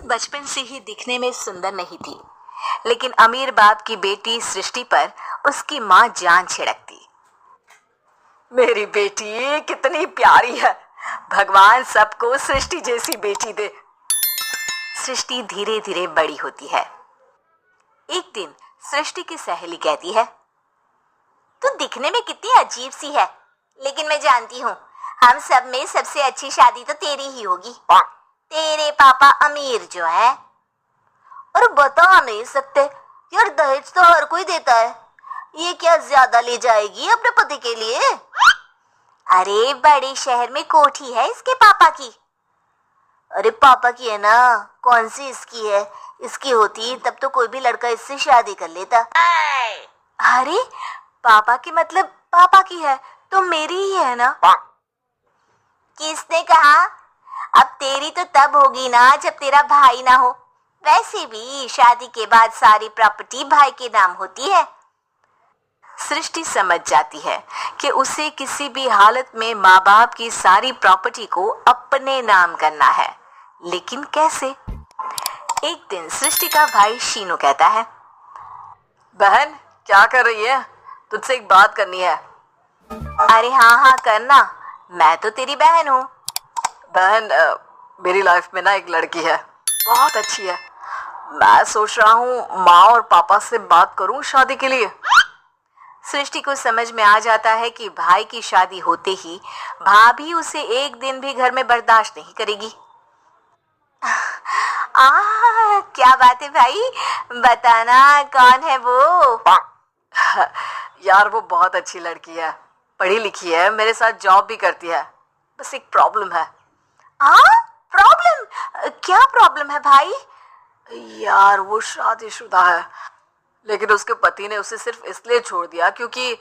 बचपन से ही दिखने में सुंदर नहीं थी, लेकिन अमीर बाप की बेटी सृष्टि पर उसकी माँ जान छिड़कती। मेरी बेटी कितनी प्यारी है, भगवान सबको सृष्टि जैसी बेटी दे। सृष्टि धीरे धीरे बड़ी होती है। एक दिन सृष्टि की सहेली कहती है, तू दिखने में कितनी अजीब सी है, लेकिन मैं जानती हूँ हम सब में सबसे अच्छी शादी तो तेरी ही होगी। तेरे पापा अमीर जो है। और बता नहीं सकते यार, दहेज तो हर कोई देता है, ये क्या ज्यादा ले जाएगी अपने पति के लिए? अरे बड़े शहर में कोठी है इसके पापा की। अरे पापा की है ना, कौन सी इसकी है? इसकी होती तब तो कोई भी लड़का इससे शादी कर लेता। अरे पापा की मतलब पापा की है तो मेरी ही है ना? किसने कहा? अब तेरी तो तब होगी ना जब तेरा भाई ना हो। वैसे भी शादी के बाद सारी प्रॉपर्टी भाई के नाम होती है। सृष्टि समझ जाती है कि उसे किसी भी हालत में माँ बाप की सारी प्रॉपर्टी को अपने नाम करना है, लेकिन कैसे? एक दिन सृष्टि का भाई शीनू कहता है, बहन क्या कर रही है? तुझसे एक बात करनी है। अरे हाँ करना, मैं तो तेरी बहन हूँ। बहन मेरी लाइफ में ना एक लड़की है, बहुत अच्छी है। मैं सोच रहा हूँ माँ और पापा से बात करूँ शादी के लिए। सृष्टि को समझ में आ जाता है कि भाई की शादी होते ही भाभी उसे एक दिन भी घर में बर्दाश्त नहीं करेगी। क्या बात है भाई, बताना कौन है वो? यार वो बहुत अच्छी लड़की है, पढ़ी लिखी है, मेरे साथ जॉब भी करती है। बस एक प्रॉब्लम है। प्रॉब्लम? क्या प्रॉब्लम है भाई? यार वो शादीशुदा है, लेकिन उसके पति ने उसे सिर्फ इसलिए छोड़ दिया क्योंकि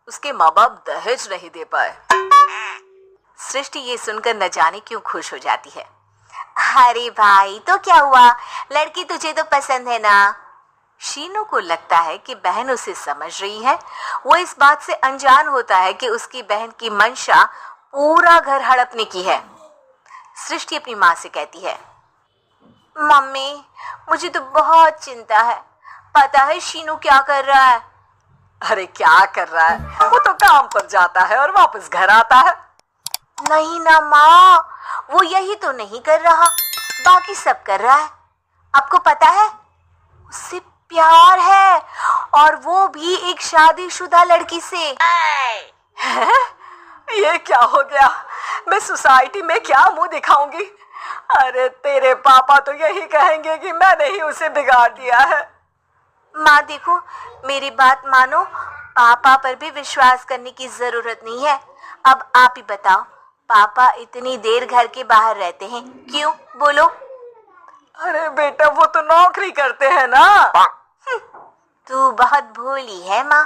उसके माँ बाप दहेज नहीं दे पाए। सृष्टि ये सुनकर न जाने क्यों खुश हो जाती है। अरे भाई तो क्या हुआ, लड़की तुझे तो पसंद है ना? शीनू को लगता है कि बहन उसे समझ रही है। वो इस बात से अनजान होता है कि उसकी बहन की मंशा पूरा घर हड़पने की है। सृष्टि अपनी माँ से कहती है, मम्मी मुझे तो बहुत चिंता है, पता है शीनू क्या कर रहा है? अरे क्या कर रहा है, वो तो काम पर जाता है और वापस घर आता है। नहीं ना माँ, वो यही तो नहीं कर रहा, बाकी सब कर रहा है। आपको पता है उससे प्यार है, और वो भी एक शादीशुदा लड़की से। ये क्या हो गया, मैं सोसाइटी में क्या मुंह दिखाऊंगी? अरे तेरे पापा तो यही कहेंगे कि मैंने ही उसे बिगाड़ दिया है। माँ देखो मेरी बात मानो, पापा पर भी विश्वास करने की जरूरत नहीं है। अब आप ही बताओ, पापा इतनी देर घर के बाहर रहते हैं क्यों? बोलो। अरे बेटा वो तो नौकरी करते हैं ना। तू बहुत भोली है माँ,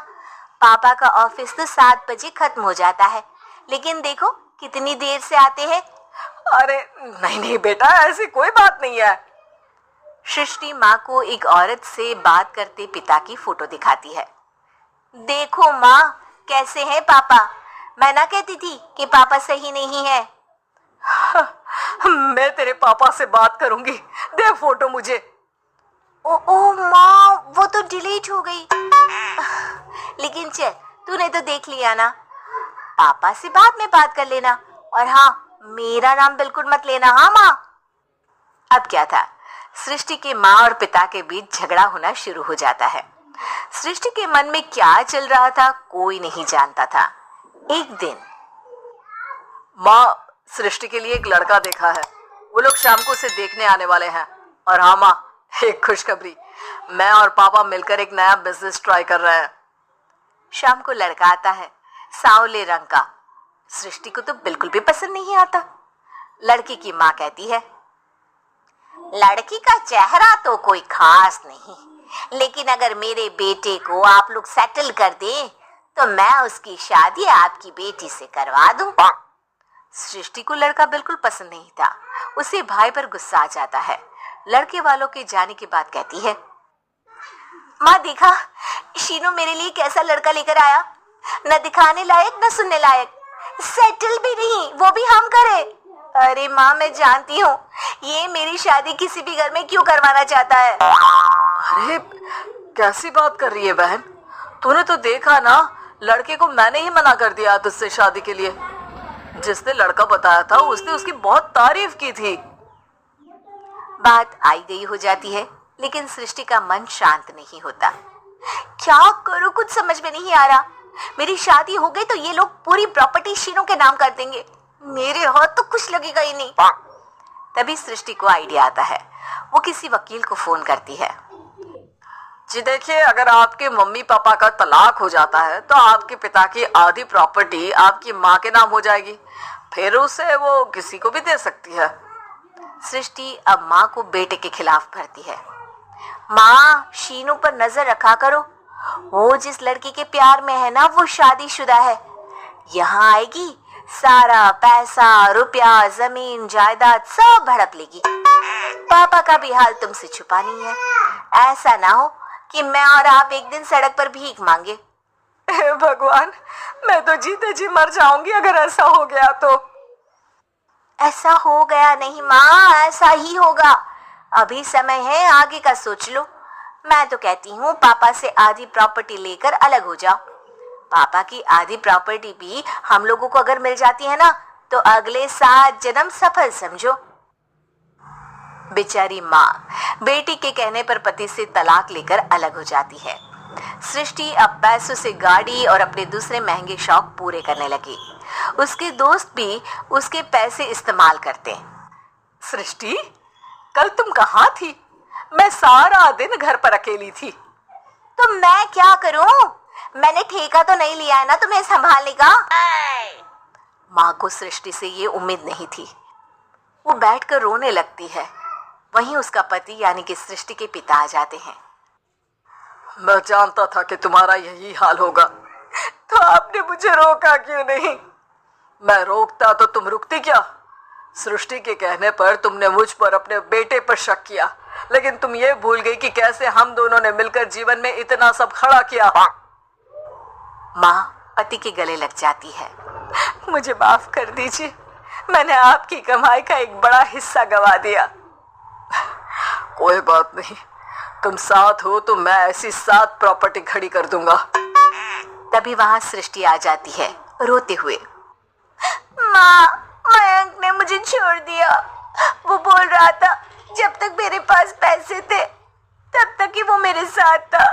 पापा का ऑफिस तो 7 बजे खत्म हो जाता है, लेकिन देखो कितनी देर से आते हैं। अरे नहीं बेटा, ऐसी कोई बात नहीं है। सृष्टि माँ को एक औरत से बात करते पिता की फोटो दिखाती है। देखो माँ कैसे हैं पापा, मैं ना कहती थी कि पापा सही नहीं है। मैं तेरे पापा से बात करूंगी, दे फोटो मुझे। ओ माँ वो तो डिलीट हो गई। लेकिन चल तूने तो देख लिया ना, पापा से बाद में बात कर लेना, और हाँ मेरा नाम बिल्कुल मत लेना। हाँ माँ। अब क्या था, सृष्टि के माँ और पिता के बीच झगड़ा होना शुरू हो जाता है। सृष्टि के मन में क्या चल रहा था कोई नहीं जानता था। एक दिन, माँ सृष्टि के लिए एक लड़का देखा है, वो लोग शाम को उसे देखने आने वाले हैं। और हाँ माँ एक खुशखबरी, मैं और पापा मिलकर एक नया बिजनेस ट्राई कर रहे हैं। शाम को लड़का आता है, सांवले रंग का। सृष्टि को तो बिल्कुल भी पसंद नहीं आता। लड़की की माँ कहती है, लड़की का चेहरा तो कोई खास नहीं, लेकिन अगर मेरे बेटे को आप लोग सेटल कर दें तो मैं उसकी शादी आपकी बेटी से करवा दूं। सृष्टि को लड़का बिल्कुल पसंद नहीं था। उसे भाई पर गुस्सा आ जाता है। लड़के वालों के जाने के बाद कहती है, माँ देखा शीनू मेरे लिए कैसा लड़का लेकर आया, न दिखाने लायक न सुनने लायक, सेटल भी नहीं, वो भी हम करे। अरे माँ, मैं जानती हूँ ये मेरी शादी किसी भी घर में क्यों करवाना चाहता है। अरे कैसी बात कर रही है बहन, तूने तो देखा ना, लड़के को मैंने ही मना कर दिया तुझसे शादी के लिए। जिसने लड़का बताया था उसने उसकी बहुत तारीफ की थी। बात आई गई हो जाती है, लेकिन सृष्टि का मन शांत नहीं होता। क्या करूं, कुछ समझ में नहीं आ रहा। मेरी शादी हो गई तो ये लोग पूरी प्रॉपर्टी शीनू के नाम कर देंगे, मेरे हाथ तो कुछ लगेगा ही नहीं। तभी सृष्टि को आइडिया आता है। वो किसी वकील को फोन करती है। जी देखिए, अगर आपके मम्मी पापा का तलाक हो जाता है तो आपके पिता की आधी प्रॉपर्टी आपकी माँ के नाम हो जाएगी, फिर उसे वो किसी को भी दे सकती है। सृष्टि अब माँ को बेटे के खिलाफ भरती है। माँ, शीनू पर नजर रखा करो, वो जिस लड़की के प्यार में है ना वो शादीशुदा है। यहाँ आएगी, सारा पैसा रुपया जमीन जायदाद सब हड़प लेगी। पापा का भी हाल तुमसे छुपा नहीं है। ऐसा ना हो कि मैं और आप एक दिन सड़क पर भीख मांगे। भगवान, मैं तो जीते जी मर जाऊंगी अगर ऐसा हो गया तो। ऐसा हो गया नहीं माँ, ऐसा ही होगा। अभी समय है, आगे का सोच लो। मैं तो कहती हूँ पापा से आधी प्रॉपर्टी लेकर अलग हो जाओ। पापा की आधी प्रॉपर्टी भी हम लोगों को अगर मिल जाती है ना तो अगले 7 जन्म सफल समझो। बेचारी माँ बेटी के कहने पर पति से तलाक लेकर अलग हो जाती है। सृष्टि अब पैसों से गाड़ी और अपने दूसरे महंगे शौक पूरे करने लगी। उसके दोस्त भी उसके पैसे इस्तेमाल करते। सृष्टि, कल तुम कहाँ थी? मैं सारा दिन घर पर अकेली थी। तो मैं क्या करूं? मैंने ठेका तो नहीं लिया है ना तुम्हें संभालने का। माँ को सृष्टि से ये उम्मीद नहीं थी। वो बैठकर रोने लगती है। वहीं उसका पति यानी कि सृष्टि के पिता आ जाते हैं। मैं जानता था कि तुम्हारा यही हाल होगा, तो आपने मुझे रोका क्यों नहीं? मैं रोकता तो तुम रुकती क्या? सृष्टि के कहने पर तुमने मुझ पर अपने बेटे पर शक किया, लेकिन तुम ये भूल गई कि कैसे हम दोनों ने मिलकर जीवन में इतना सब खड़ा किया। माँ पति के गले लग जाती है। मुझे माफ कर दीजिए, मैंने आपकी कमाई का एक बड़ा हिस्सा गवा दिया। कोई बात नहीं, तुम साथ हो तो मैं ऐसी 7 प्रॉपर्टी खड़ी कर दूंगा। तभी वहां सृष्टि आ जाती है रोते हुए। माँ, मयंक ने मुझे छोड़ दिया। वो बोल रहा था जब तक मेरे पास पैसे थे तब तक ही वो मेरे साथ था,